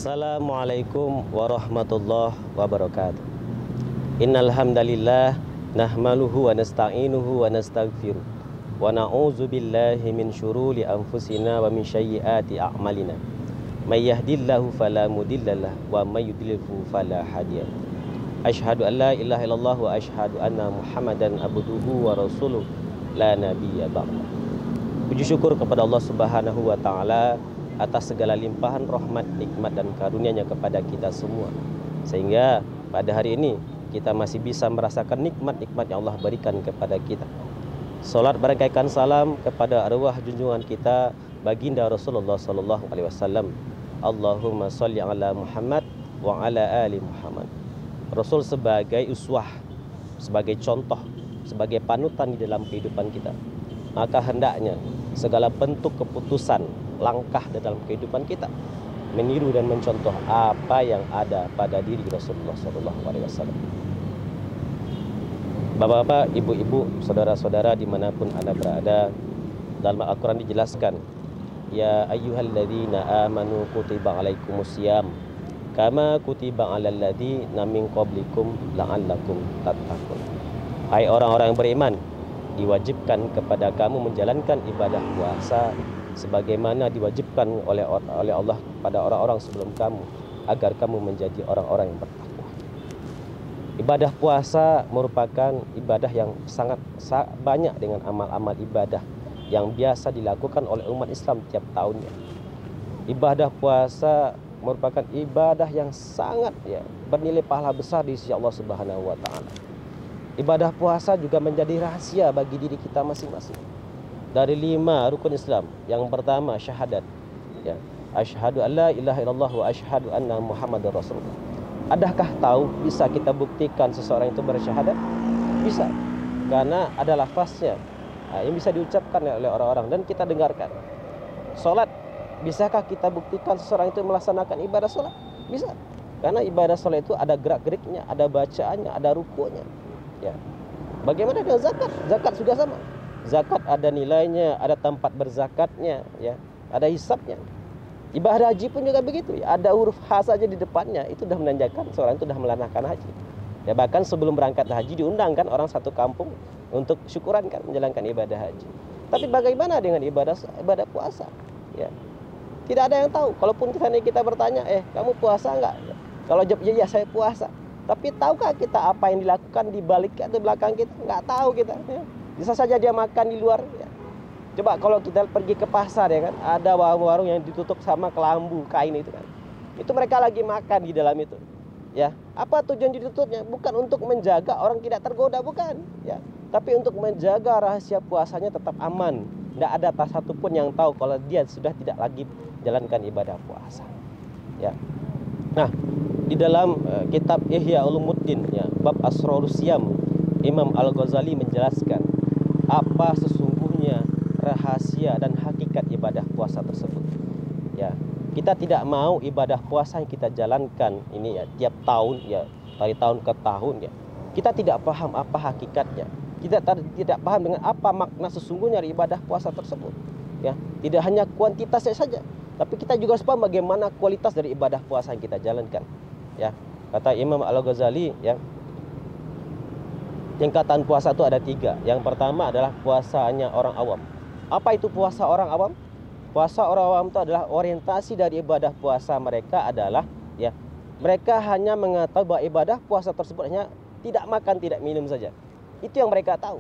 Assalamualaikum warahmatullahi wabarakatuh. Innal hamdalillah nahmaluhu wa nasta'inuhu wa nastaghfiruh wa na'udzu billahi min syururi anfusina wa min sayyiati a'malina. May yahdihillahu fala mudhillalah wa may yudlilhu fala hadiyalah. Asyhadu an la ilaha illallah wa asyhadu anna Muhammadan abduhu wa rasuluh la nabiyya ba'da. Puji syukur kepada Allah Subhanahu wa taala atas segala limpahan rahmat, nikmat dan karunia-Nya kepada kita semua. Sehingga pada hari ini kita masih bisa merasakan nikmat-nikmat yang Allah berikan kepada kita. Salat berkaikan salam kepada arwah junjungan kita baginda Rasulullah sallallahu alaihi wasallam. Allahumma shalli ala Muhammad wa ala ali Muhammad. Rasul sebagai uswah, sebagai contoh, sebagai panutan di dalam kehidupan kita. Maka hendaknya segala bentuk keputusan, langkah dalam kehidupan kita meniru dan mencontoh apa yang ada pada diri Rasulullah SAW. Bapak-bapak, ibu-ibu, saudara-saudara dimanapun Anda berada, dalam Al-Quran dijelaskan, ya ayyuhalladzina amanu kutiba alaikumusiyam kama kutiba alal ladzina min qablikum la'allakum tattaqun. Hai orang-orang yang beriman, diwajibkan kepada kamu menjalankan ibadah puasa sebagaimana diwajibkan oleh Allah pada orang-orang sebelum kamu, agar kamu menjadi orang-orang yang bertakwa. Ibadah puasa merupakan ibadah yang sangat banyak dengan amal-amal ibadah yang biasa dilakukan oleh umat Islam tiap tahunnya. Ibadah puasa merupakan ibadah yang sangat bernilai pahala besar di sisi Allah Subhanahu wa taala. Ibadah puasa juga menjadi rahasia bagi diri kita masing-masing. Dari 5 rukun Islam, yang pertama syahadat, asyhadu an la ilaha illallah wa asyhadu anna Muhammadar Rasulullah. Adakah tahu bisa kita buktikan seseorang itu bersyahadat? Bisa, karena ada lafaznya yang bisa diucapkan oleh orang-orang dan kita dengarkan. Salat, bisakah kita buktikan seseorang itu melaksanakan ibadah salat? Bisa, karena ibadah salat itu ada gerak-geriknya, ada bacaannya, ada rukunya. Bagaimana dengan zakat? Zakat juga sama. Zakat ada nilainya, ada tempat berzakatnya, ada hisabnya. Ibadah haji pun juga begitu, ada huruf H saja di depannya, itu sudah menandakan seorang itu sudah melaksanakan haji. Bahkan sebelum berangkat haji diundang kan orang satu kampung untuk syukuran kan menjalankan ibadah haji. Tapi bagaimana dengan ibadah puasa? Tidak ada yang tahu. Kalaupun kita bertanya, kamu puasa enggak? Kalau jawab ya saya puasa. Tapi tahukah kita apa yang dilakukan di balik atau belakang kita? Enggak tahu kita. Bisa saja dia makan di luar. Coba kalau kita pergi ke pasar kan, ada warung-warung yang ditutup sama kelambu kain itu kan. Itu mereka lagi makan di dalam itu. Apa tujuan ditutupnya? Bukan untuk menjaga orang tidak tergoda, bukan. Tapi untuk menjaga rahasia puasanya tetap aman. Tidak ada satupun yang tahu kalau dia sudah tidak lagi jalankan ibadah puasa. Nah, di dalam kitab Ihya Ulumuddin bab Asrarus Syiyam, Imam Al-Ghazali menjelaskan apa sesungguhnya rahasia dan hakikat ibadah puasa tersebut. Kita tidak mau ibadah puasa yang kita jalankan ini tiap tahun dari tahun ke tahun kita tidak paham apa hakikatnya. Kita tidak paham dengan apa makna sesungguhnya dari ibadah puasa tersebut. Tidak hanya kuantitasnya saja, tapi kita juga harus paham bagaimana kualitas dari ibadah puasa yang kita jalankan. Kata Imam Al-Ghazali, tingkatan puasa itu ada 3. Yang pertama adalah puasanya orang awam. Apa itu puasa orang awam? Puasa orang awam itu adalah orientasi dari ibadah puasa mereka adalah mereka hanya mengetahui bahwa ibadah puasa tersebut hanya tidak makan, tidak minum saja. Itu yang mereka tahu.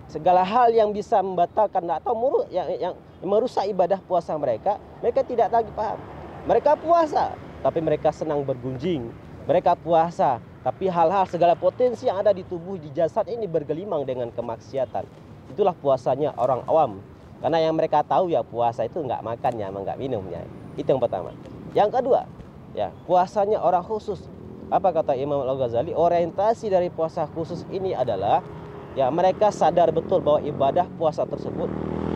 Segala hal yang bisa membatalkan atau yang merusak ibadah puasa mereka tidak lagi paham. Mereka puasa, tapi mereka senang bergunjing. Mereka puasa, tapi hal-hal segala potensi yang ada di tubuh, di jasad ini bergelimang dengan kemaksiatan. Itulah puasanya orang awam. Karena yang mereka tahu puasa itu enggak makannya, enggak minumnya. Itu yang pertama. Yang kedua, puasanya orang khusus. Apa kata Imam Al-Ghazali? Orientasi dari puasa khusus ini adalah mereka sadar betul bahwa ibadah puasa tersebut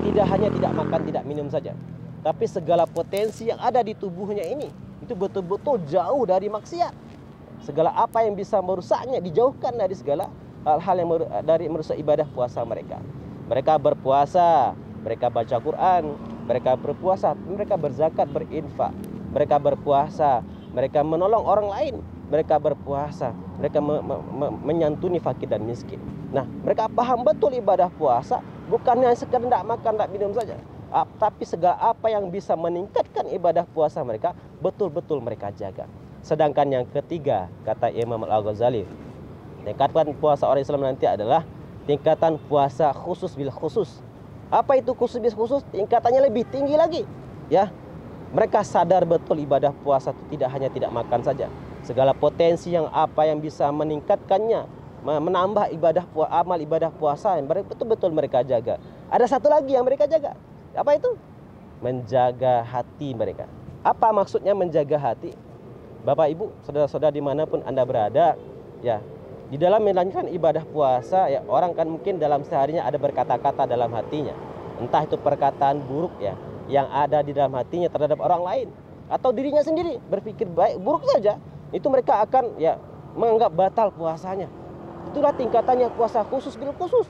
tidak hanya tidak makan, tidak minum saja, tapi segala potensi yang ada di tubuhnya ini itu betul-betul jauh dari maksiat. Segala apa yang bisa merusaknya dijauhkan dari segala hal-hal yang merusak ibadah puasa mereka. Mereka berpuasa, mereka baca Quran, mereka berpuasa, mereka berzakat, berinfak. Mereka berpuasa, mereka menolong orang lain, mereka berpuasa, mereka menyantuni fakir dan miskin. Nah, mereka paham betul ibadah puasa bukannya sekedar tidak makan, tidak minum saja, tapi segala apa yang bisa meningkatkan ibadah puasa mereka betul-betul mereka jaga. Sedangkan yang ketiga, kata Imam Al-Ghazali, tingkatan puasa orang Islam nanti adalah tingkatan puasa khusus bil khusus. Apa itu khusus bil khusus? Tingkatannya lebih tinggi lagi, ya. Mereka sadar betul ibadah puasa itu tidak hanya tidak makan saja. Segala potensi yang apa yang bisa meningkatkannya, menambah amal ibadah puasa yang betul-betul mereka jaga. Ada satu lagi yang mereka jaga. Apa itu? Menjaga hati mereka. Apa maksudnya menjaga hati? Bapak Ibu, saudara-saudara dimanapun Anda berada, ya, di dalam menjalankan ibadah puasa, ya, orang kan mungkin dalam seharinya ada berkata-kata dalam hatinya. Entah itu perkataan buruk, ya, yang ada di dalam hatinya terhadap orang lain atau dirinya sendiri berpikir baik buruk saja, itu mereka akan, ya, menganggap batal puasanya. Itulah tingkatannya puasa khusus bil khusus.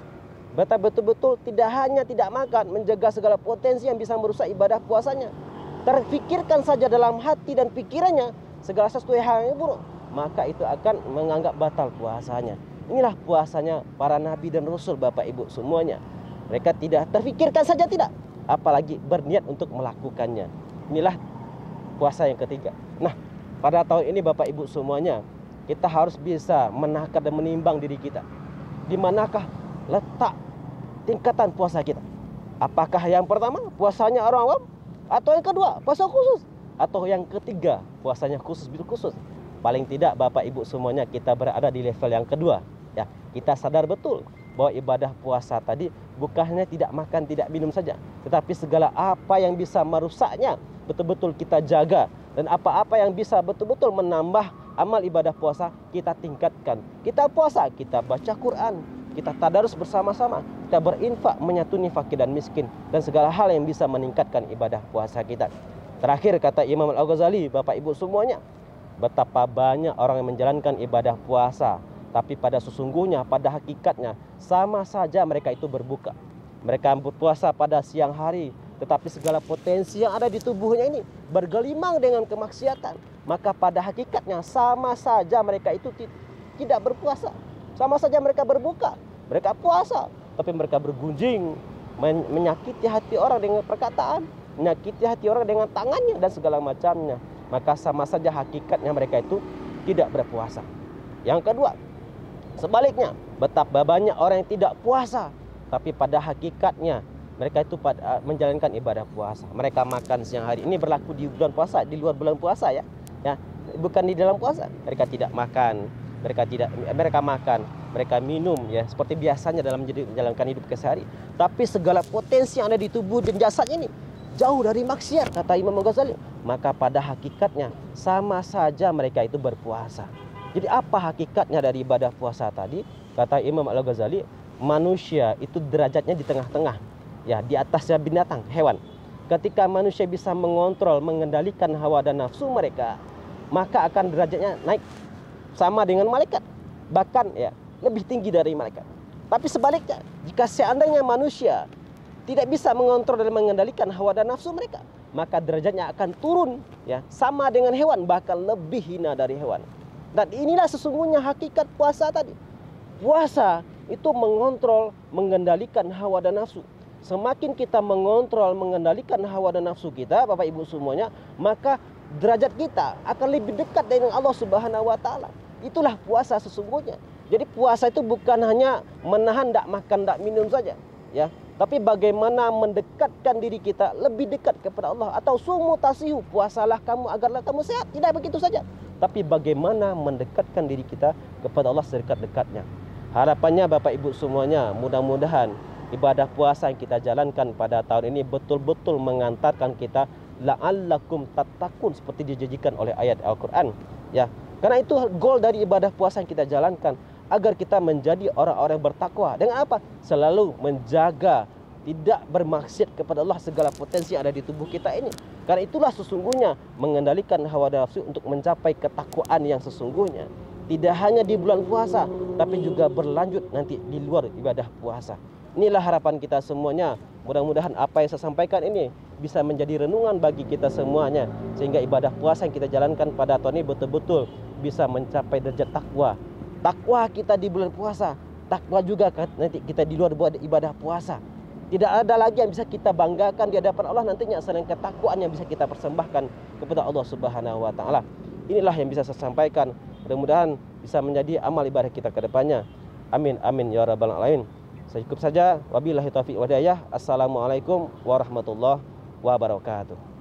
Betul-betul tidak hanya tidak makan, menjaga segala potensi yang bisa merusak ibadah puasanya. Terfikirkan saja dalam hati dan pikirannya segala sesuatu hal yang buruk, maka itu akan menganggap batal puasanya. Inilah puasanya para nabi dan rasul, Bapak Ibu semuanya. Mereka tidak terfikirkan saja, tidak, apalagi berniat untuk melakukannya. Inilah puasa yang ketiga. Nah, pada tahun ini Bapak Ibu semuanya, kita harus bisa menakar dan menimbang diri kita. Di manakah letak tingkatan puasa kita? Apakah yang pertama puasanya orang awam, atau yang kedua puasa khusus, atau yang ketiga puasanya khusus bil khusus? Paling tidak Bapak Ibu semuanya kita berada di level yang kedua, ya. Kita sadar betul bahwa ibadah puasa tadi bukannya tidak makan, tidak minum saja, tetapi segala apa yang bisa merusaknya betul-betul kita jaga, dan apa-apa yang bisa betul-betul menambah amal ibadah puasa kita tingkatkan. Kita puasa, kita baca Quran, kita tadarus bersama-sama, kita berinfak menyantuni fakir dan miskin, dan segala hal yang bisa meningkatkan ibadah puasa kita. Terakhir kata Imam Al-Ghazali, Bapak Ibu semuanya, betapa banyak orang yang menjalankan ibadah puasa, tapi pada sesungguhnya, pada hakikatnya sama saja mereka itu berbuka. Mereka berpuasa pada siang hari, tetapi segala potensi yang ada di tubuhnya ini bergelimang dengan kemaksiatan. Maka pada hakikatnya sama saja mereka itu tidak berpuasa. Sama saja mereka berbuka, mereka puasa, tapi mereka bergunjing, menyakiti hati orang dengan perkataan, menyakiti hati orang dengan tangannya dan segala macamnya. Maka sama saja hakikatnya mereka itu tidak berpuasa. Yang kedua, sebaliknya, betapa banyak orang yang tidak puasa, tapi pada hakikatnya mereka itu menjalankan ibadah puasa. Mereka makan siang hari. Ini berlaku di bulan puasa, di luar bulan puasa, ya. Bukan di dalam puasa. Mereka tidak makan, mereka makan, mereka minum, ya, seperti biasanya dalam menjalankan hidup kesehari. Tapi segala potensi yang ada di tubuh dan jasadnya ini jauh dari maksiat, kata Imam Ghazali. Maka pada hakikatnya sama saja mereka itu berpuasa. Jadi apa hakikatnya dari ibadah puasa tadi? Kata Imam Al-Ghazali, manusia itu derajatnya di tengah-tengah, ya, di atasnya binatang, hewan. Ketika manusia bisa mengontrol, mengendalikan hawa dan nafsu mereka, maka akan derajatnya naik sama dengan malaikat, bahkan, ya, lebih tinggi dari malaikat. Tapi sebaliknya, jika seandainya manusia tidak bisa mengontrol dan mengendalikan hawa dan nafsu mereka, maka derajatnya akan turun, ya, sama dengan hewan, bahkan lebih hina dari hewan. Dan inilah sesungguhnya hakikat puasa tadi. Puasa itu mengontrol, mengendalikan hawa dan nafsu. Semakin kita mengontrol, mengendalikan hawa dan nafsu kita, Bapak Ibu semuanya, maka derajat kita akan lebih dekat dengan Allah Subhanahu wa taala. Itulah puasa sesungguhnya. Jadi puasa itu bukan hanya menahan tidak makan, tidak minum saja, ya. Tapi bagaimana mendekatkan diri kita lebih dekat kepada Allah. Atau sumu tasihu, puasalah kamu agarlah kamu sehat. Tidak begitu saja, tapi bagaimana mendekatkan diri kita kepada Allah sedekat-dekatnya. Harapannya Bapak Ibu semuanya, mudah-mudahan ibadah puasa yang kita jalankan pada tahun ini betul-betul mengantarkan kita la'allakum tattaqun, seperti dijanjikan oleh ayat Al-Quran, ya. Karena itu goal dari ibadah puasa yang kita jalankan, agar kita menjadi orang-orang bertakwa. Dengan apa? Selalu menjaga tidak bermaksiat kepada Allah segala potensi yang ada di tubuh kita ini. Karena itulah sesungguhnya mengendalikan hawa nafsu untuk mencapai ketakwaan yang sesungguhnya. Tidak hanya di bulan puasa, tapi juga berlanjut nanti di luar ibadah puasa. Inilah harapan kita semuanya. Mudah-mudahan apa yang saya sampaikan ini bisa menjadi renungan bagi kita semuanya, sehingga ibadah puasa yang kita jalankan pada tahun ini betul-betul bisa mencapai derajat takwa. Takwa kita di bulan puasa, takwa juga nanti kita di luar buat ibadah puasa. Tidak ada lagi yang bisa kita banggakan di hadapan Allah nantinya selain ketakwaan yang bisa kita persembahkan kepada Allah Subhanahu wa taala. Inilah yang bisa saya sampaikan. Mudah-mudahan bisa menjadi amal ibadah kita ke depannya. Amin amin ya rabbal alamin. Cukup saja. Wabillahi taufiq wa hidayah. Assalamualaikum warahmatullahi wabarakatuh.